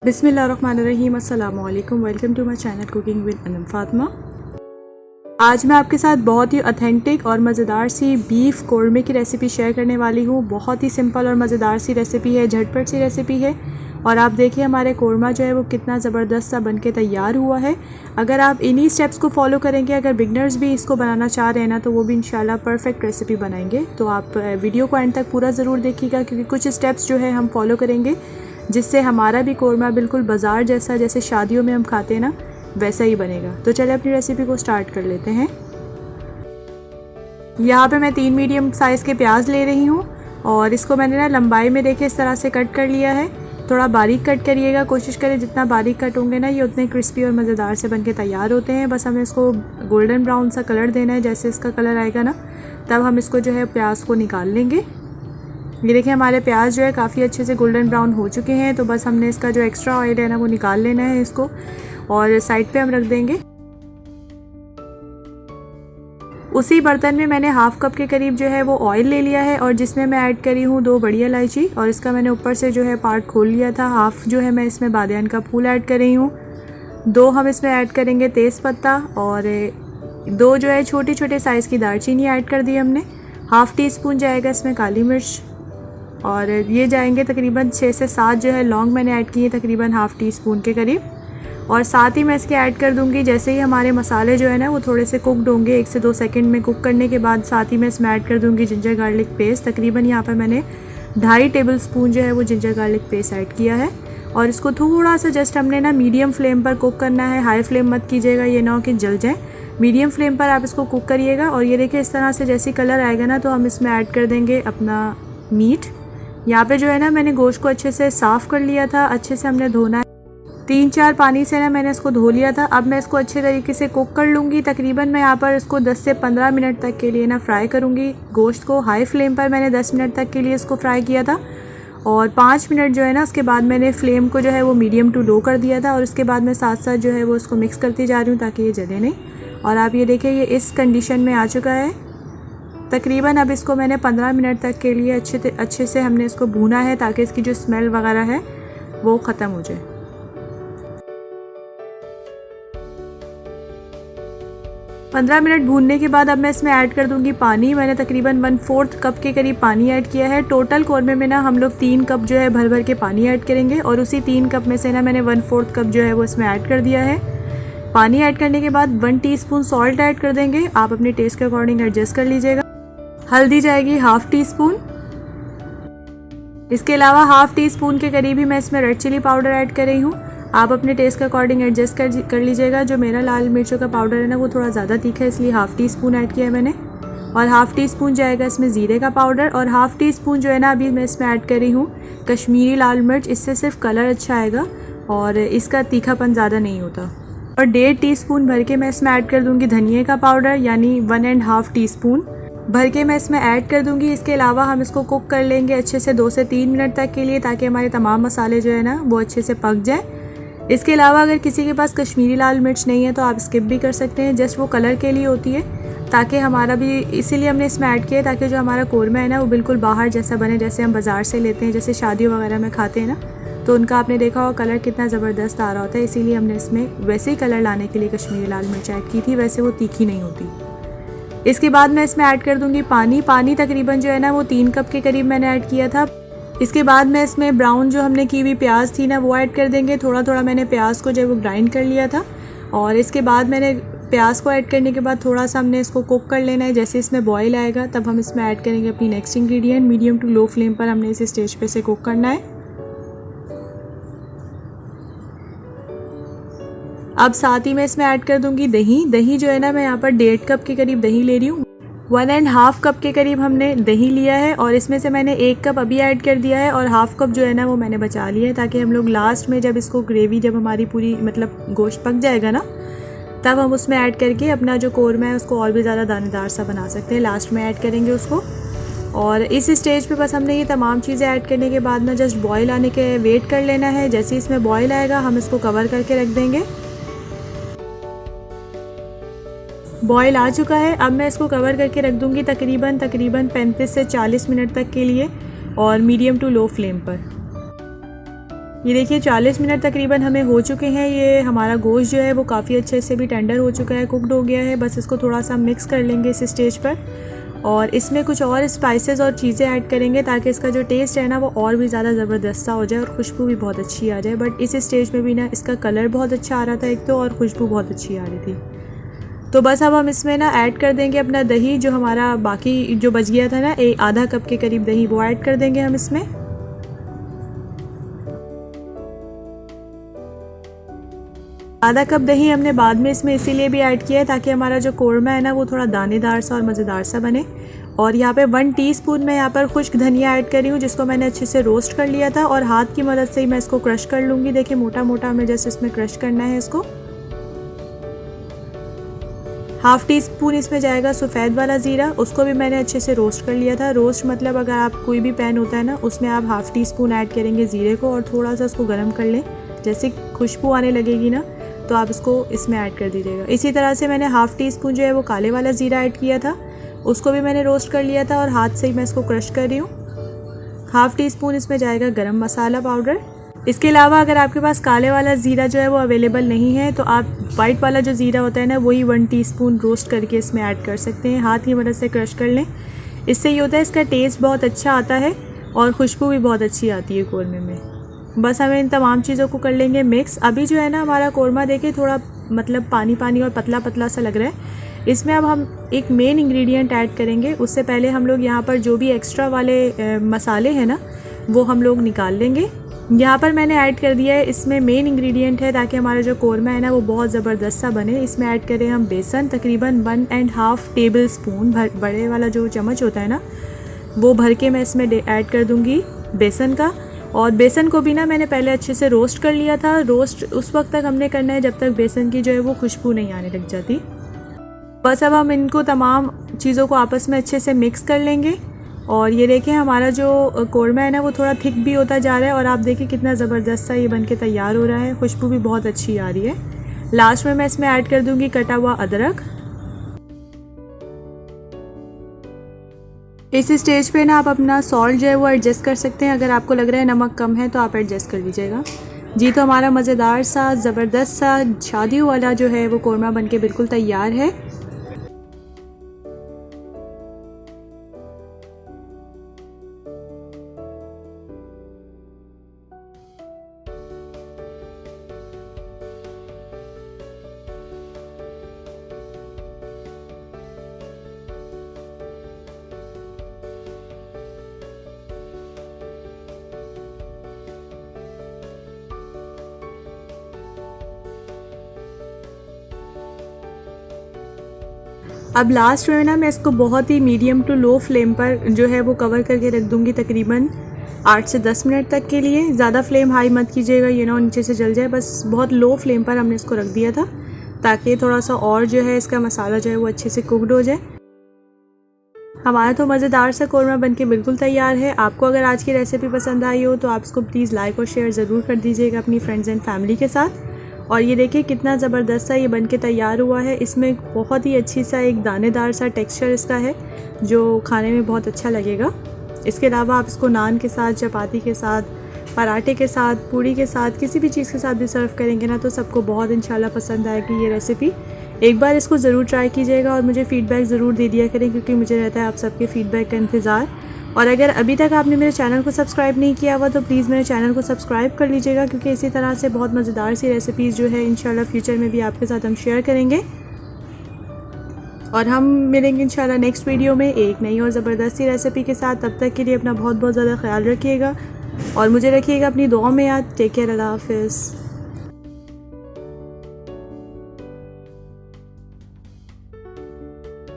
बिस्मिल्लाहिर्रहमानिर्रहीम अस्सलामु अलैकुम। Welcome to my channel cooking with Anam Fatima. आज मैं आपके साथ बहुत ही ऑथेंटिक और मज़ेदार सी बीफ कोरमा की रेसिपी शेयर करने वाली हूँ। बहुत ही सिंपल और मज़ेदार सी रेसिपी है, झटपट सी रेसिपी है। और आप देखिए हमारे कोरमा जो है वो कितना ज़बरदस्त सा बनके तैयार हुआ है। अगर आप इन्हीं स्टेप्स को फॉलो करेंगे, अगर बिगनर्स भी इसको बनाना चाह रहे हैं ना, तो वो भी इंशाल्लाह परफेक्ट रेसिपी बनाएंगे। तो आप वीडियो को एंड तक पूरा ज़रूर देखिएगा, क्योंकि कुछ स्टेप्स जो है हम फॉलो करेंगे जिससे हमारा भी कोरमा बिल्कुल बाज़ार जैसा, जैसे शादियों में हम खाते हैं ना, वैसा ही बनेगा। तो चलिए अपनी रेसिपी को स्टार्ट कर लेते हैं। यहाँ पे मैं 3 मीडियम साइज़ के प्याज ले रही हूँ और इसको मैंने ना लंबाई में देखिए इस तरह से कट कर लिया है। थोड़ा बारीक कट करिएगा, कोशिश करें जितना बारीक कट होंगे ना, ये उतने क्रिस्पी और मज़ेदार से बनके तैयार होते हैं। बस हमें इसको गोल्डन ब्राउन सा कलर देना है। जैसे इसका कलर आएगा ना, तब हम इसको जो है प्याज को निकाल लेंगे। ये देखिए हमारे प्याज जो है काफ़ी अच्छे से गोल्डन ब्राउन हो चुके हैं। तो बस हमने इसका जो एक्स्ट्रा ऑयल है ना, वो निकाल लेना है इसको, और साइड पे हम रख देंगे। उसी बर्तन में मैंने हाफ कप के करीब जो है वो ऑयल ले लिया है, और जिसमें मैं ऐड करी हूँ 2 बड़ी इलायची, और इसका मैंने ऊपर से जो है पार्ट खोल लिया था। हाफ जो है मैं इसमें बादियान का फूल ऐड कर रही हूँ। 2 हम इसमें ऐड करेंगे तेज़पत्ता, और 2 जो है छोटे छोटे साइज़ की दालचीनी ऐड कर दी हमने। हाफ़ टी स्पून जाएगा इसमें काली मिर्च, और ये जाएंगे तकरीबन 6 से 7 जो है लौंग मैंने ऐड किए, तकरीबन हाफ़ टी स्पून के करीब। और साथ ही मैं इसके ऐड कर दूंगी, जैसे ही हमारे मसाले जो है ना वो थोड़े से कुकड होंगे, 1 से 2 सेकंड में कुक करने के बाद, साथ ही मैं इसमें ऐड कर दूंगी जिंजर गार्लिक पेस्ट। तकरीबन यहाँ पर मैंने 2.5 टेबल स्पून जो है वो जिंजर गार्लिक पेस्ट ऐड किया है। और इसको थोड़ा सा जस्ट हमने ना मीडियम फ्लेम पर कुक करना है। हाई फ्लेम मत कीजिएगा, ये ना हो कि जल जाए। मीडियम फ्लेम पर आप इसको कुक करिएगा। और ये देखिए इस तरह से जैसे कलर आएगा ना, तो हम इसमें ऐड कर देंगे अपना मीट। यहाँ पे जो है ना मैंने गोश्त को अच्छे से साफ़ कर लिया था, अच्छे से हमने धोना है। 3-4 पानी से ना मैंने इसको धो लिया था। अब मैं इसको अच्छे तरीके से कुक कर लूँगी। तकरीबन मैं यहाँ पर इसको 10 से 15 मिनट तक के लिए ना फ्राई करूँगी। गोश्त को हाई फ्लेम पर मैंने 10 मिनट तक के लिए इसको फ्राई किया था, और 5 मिनट जो है ना उसके बाद मैंने फ्लेम को जो है वो मीडियम टू लो कर दिया था। और उसके बाद मैं साथ साथ जो है वो इसको मिक्स करती जा रही हूँ ताकि ये जले नहीं। और आप ये देखिए ये इस कंडीशन में आ चुका है तकरीबन। अब इसको मैंने 15 मिनट तक के लिए अच्छे से हमने इसको भूना है, ताकि इसकी जो स्मेल वगैरह है वो ख़त्म हो जाए। 15 मिनट भूनने के बाद अब मैं इसमें ऐड कर दूंगी पानी। मैंने तकरीबन 1/4 कप के करीब पानी ऐड किया है। टोटल कोरमे में ना हम लोग 3 कप जो है भर भर के पानी ऐड करेंगे, और उसी 3 कप में से ना मैंने 1/4 कप जो है वो इसमें ऐड कर दिया है। पानी ऐड करने के बाद 1 टीस्पून सॉल्ट ऐड कर देंगे। आप अपने टेस्ट के अकॉर्डिंग एडजस्ट कर लीजिएगा। हल्दी जाएगी हाफ़ टी स्पून। इसके अलावा हाफ़ टी स्पून के करीब ही मैं इसमें रेड चिली पाउडर ऐड कर रही हूँ। आप अपने टेस्ट के अकॉर्डिंग एडजस्ट कर लीजिएगा। जो मेरा लाल मिर्चों का पाउडर है ना वो थोड़ा ज़्यादा तीखा है, इसलिए हाफ़ टी स्पून ऐड किया है मैंने। और हाफ़ टी स्पून जाएगा इसमें ज़ीरे का पाउडर, और हाफ़ टी स्पून जो है ना अभी मैं इसमें ऐड कर रही हूँ कश्मीरी लाल मिर्च। इससे सिर्फ कलर अच्छा आएगा और इसका तीखापन ज़्यादा नहीं होता। और 1.5 टीस्पून भर के मैं इसमें ऐड कर दूँगी धनिया का पाउडर, यानी 1.5 टीस्पून भर के मैं इसमें ऐड कर दूंगी। इसके अलावा हम इसको कुक कर लेंगे अच्छे से 2 से 3 मिनट तक के लिए, ताकि हमारे तमाम मसाले जो है ना वो अच्छे से पक जाए। इसके अलावा अगर किसी के पास कश्मीरी लाल मिर्च नहीं है तो आप स्किप भी कर सकते हैं, जस्ट वो कलर के लिए होती है, ताकि हमारा भी, इसीलिए हमने इसमें ऐड किया ताकि जो हमारा कोरमा है ना वो बिल्कुल बाहर जैसा बने, जैसे हम बाज़ार से लेते हैं, जैसे शादियों वगैरह में खाते हैं ना, तो उनका आपने देखा हो कलर कितना ज़बरदस्त आ रहा होता है। इसीलिए हमने इसमें वैसे ही कलर लाने के लिए कश्मीरी लाल मिर्च ऐड की थी, वैसे वो तीखी नहीं होती। इसके बाद मैं इसमें ऐड कर दूंगी पानी तकरीबन जो है ना वो 3 कप के करीब मैंने ऐड किया था। इसके बाद मैं इसमें ब्राउन जो हमने की हुई प्याज थी ना वो ऐड कर देंगे। थोड़ा थोड़ा मैंने प्याज को जो है वो ग्राइंड कर लिया था, और इसके बाद मैंने प्याज को ऐड करने के बाद थोड़ा सा हमने इसको कुक कर लेना है। जैसे इसमें बॉईल आएगा तब हम इसमें ऐड करेंगे अपनी next ingredient. Medium to low flame पर हमने इस स्टेज पे से कुक करना है। अब साथ ही मैं इसमें ऐड कर दूंगी दही जो है ना मैं यहाँ पर 1.5 कप के करीब दही ले रही हूँ। 1.5 कप के करीब हमने दही लिया है, और इसमें से मैंने 1 कप अभी ऐड कर दिया है, और हाफ कप जो है ना वो मैंने बचा लिया है, ताकि हम लोग लास्ट में जब इसको ग्रेवी, जब हमारी पूरी मतलब गोश्त पक जाएगा ना, तब हम उसमें ऐड करके अपना जो कोरमा है उसको और भी ज़्यादा दानेदार सा बना सकते हैं। लास्ट में ऐड करेंगे उसको। और इस स्टेज पे बस हमने ये तमाम चीज़ें ऐड करने के बाद ना जस्ट बॉईल आने के वेट कर लेना है। जैसे इसमें बॉईल आएगा हम इसको कवर करके रख देंगे। बॉईल आ चुका है। अब मैं इसको कवर करके रख दूंगी तकरीबन 35 से 40 मिनट तक के लिए, और मीडियम टू लो फ्लेम पर। ये देखिए 40 मिनट तकरीबन हमें हो चुके हैं। ये हमारा गोश्त जो है वो काफ़ी अच्छे से भी टेंडर हो चुका है, कुकड हो गया है। बस इसको थोड़ा सा मिक्स कर लेंगे इस स्टेज पर, और इसमें कुछ और स्पाइसेस और चीज़ें ऐड करेंगे ताकि इसका जो टेस्ट है ना वो और भी ज़्यादा ज़बरदस्त सा हो जाए और खुशबू भी बहुत अच्छी आ जाए। बट इस स्टेज में भी ना इसका कलर बहुत अच्छा आ रहा था एक तो, और खुशबू बहुत अच्छी आ रही थी। तो बस अब हम इसमें ना ऐड कर देंगे अपना दही, जो हमारा बाकी जो बच गया था ना, आधा कप के करीब दही, वो ऐड कर देंगे हम इसमें। आधा कप दही हमने बाद में इसमें इसीलिए भी ऐड किया है ताकि हमारा जो कोरमा है ना वो थोड़ा दानेदार सा और मज़ेदार सा बने। और यहाँ पे 1 टीस्पून मैं यहाँ पर खुश्क धनिया ऐड कर रही हूँ, जिसको मैंने अच्छे से रोस्ट कर लिया था, और हाथ की मदद से ही मैं इसको क्रश कर लूँगी। देखिए मोटा मोटा हमें जैसे इसमें क्रश करना है इसको। हाफ़ टीस्पून इसमें जाएगा सफ़ेद वाला ज़ीरा, उसको भी मैंने अच्छे से रोस्ट कर लिया था। रोस्ट मतलब अगर आप कोई भी पैन होता है ना उसमें आप हाफ़ टीस्पून ऐड करेंगे ज़ीरे को, और थोड़ा सा उसको गर्म कर लें। जैसे खुशबू आने लगेगी ना तो आप इसको इसमें ऐड कर दीजिएगा। इसी तरह से मैंने हाफ़ टीस्पून जो है वो काले वाला ज़ीरा ऐड किया था, उसको भी मैंने रोस्ट कर लिया था और हाथ से ही मैं इसको क्रश कर रही हूँ। हाफ़ टीस्पून इसमें जाएगा गरम मसाला पाउडर। इसके अलावा अगर आपके पास काले वाला ज़ीरा जो है वो अवेलेबल नहीं है तो आप वाइट वाला जो ज़ीरा होता है ना वही 1 टीस्पून रोस्ट करके इसमें ऐड कर सकते हैं। हाथ की मदद से क्रश कर लें, इससे ये होता है इसका टेस्ट बहुत अच्छा आता है और खुशबू भी बहुत अच्छी आती है कोरमे में। बस हमें इन तमाम चीज़ों को कर लेंगे मिक्स। अभी जो है ना हमारा कोरमा देखिए थोड़ा मतलब पानी पानी और पतला पतला सा लग रहा है। इसमें अब हम एक मेन इंग्रेडिएंट ऐड करेंगे। उससे पहले हम लोग यहाँ पर जो भी एक्स्ट्रा वाले मसाले हैं ना वो हम लोग निकाल लेंगे। यहाँ पर मैंने ऐड कर दिया है, इसमें मेन इंग्रेडिएंट है ताकि हमारा जो कोरमा है ना वो बहुत ज़बरदस्त सा बने। इसमें ऐड करें हम बेसन, तकरीबन 1.5 टेबल स्पून बड़े वाला जो चम्मच होता है ना वो भर के मैं इसमें ऐड कर दूँगी बेसन का। और बेसन को भी ना मैंने पहले अच्छे से रोस्ट कर लिया था। रोस्ट उस वक्त तक हमने करना है जब तक बेसन की जो है वो खुशबू नहीं आने लग जाती। बस अब हम इनको तमाम चीज़ों को आपस में अच्छे से मिक्स कर लेंगे। और ये देखें हमारा जो कोरमा है ना वो थोड़ा थिक भी होता जा रहा है, और आप देखिए कितना ज़बरदस्त सा ये बन के तैयार हो रहा है। खुशबू भी बहुत अच्छी आ रही है। लास्ट में मैं इसमें ऐड कर दूँगी कटा हुआ अदरक। इस स्टेज पे ना आप अपना सॉल्ट जो है वो एडजस्ट कर सकते हैं। अगर आपको लग रहा है नमक कम है तो आप एडजस्ट कर लीजिएगा। जी तो हमारा मज़ेदार सा ज़बरदस्त सा शादियों वाला जो है वो कोरमा बन के बिल्कुल तैयार है। अब लास्ट में ना मैं इसको बहुत ही मीडियम टू लो फ्लेम पर जो है वो कवर करके रख दूँगी तकरीबन 8 से 10 मिनट तक के लिए। ज़्यादा फ्लेम हाई मत कीजिएगा, ये ना नीचे से जल जाए। बस बहुत लो फ्लेम पर हमने इसको रख दिया था ताकि थोड़ा सा और जो है इसका मसाला जो है वो अच्छे से कुकड हो जाए। हमारा तो मज़ेदार सा कोरमा बनके बिल्कुल तैयार है। आपको अगर आज की रेसिपी पसंद आई हो तो आप इसको प्लीज़ लाइक और शेयर ज़रूर कर दीजिएगा अपनी फ्रेंड्स एंड फैमिली के साथ। और ये देखिए कितना ज़बरदस्त सा ये बनके तैयार हुआ है। इसमें बहुत ही अच्छी सा एक दानेदार सा टेक्सचर इसका है जो खाने में बहुत अच्छा लगेगा। इसके अलावा आप इसको नान के साथ, चपाती के साथ, पराठे के साथ, पूड़ी के साथ, किसी भी चीज़ के साथ भी सर्व करेंगे ना तो सबको बहुत इंशाल्लाह पसंद आएगी ये रेसिपी। एक बार इसको ज़रूर ट्राई कीजिएगा और मुझे फ़ीडबैक ज़रूर दे दिया करें, क्योंकि मुझे रहता है आप सबके फ़ीडबैक का इंतज़ार। और अगर अभी तक आपने मेरे चैनल को सब्सक्राइब नहीं किया हुआ तो प्लीज़ मेरे चैनल को सब्सक्राइब कर लीजिएगा, क्योंकि इसी तरह से बहुत मज़ेदार सी रेसिपीज़ जो है इंशाल्लाह फ्यूचर में भी आपके साथ हम शेयर करेंगे। और हम मिलेंगे इंशाल्लाह नेक्स्ट वीडियो में एक नई और ज़बरदस्त सी रेसिपी के साथ। तब तक के लिए अपना बहुत बहुत ज़्यादा ख्याल रखिएगा और मुझे रखिएगा अपनी दुआ में याद। टेक केयर, अल्लाह हाफ़िज़।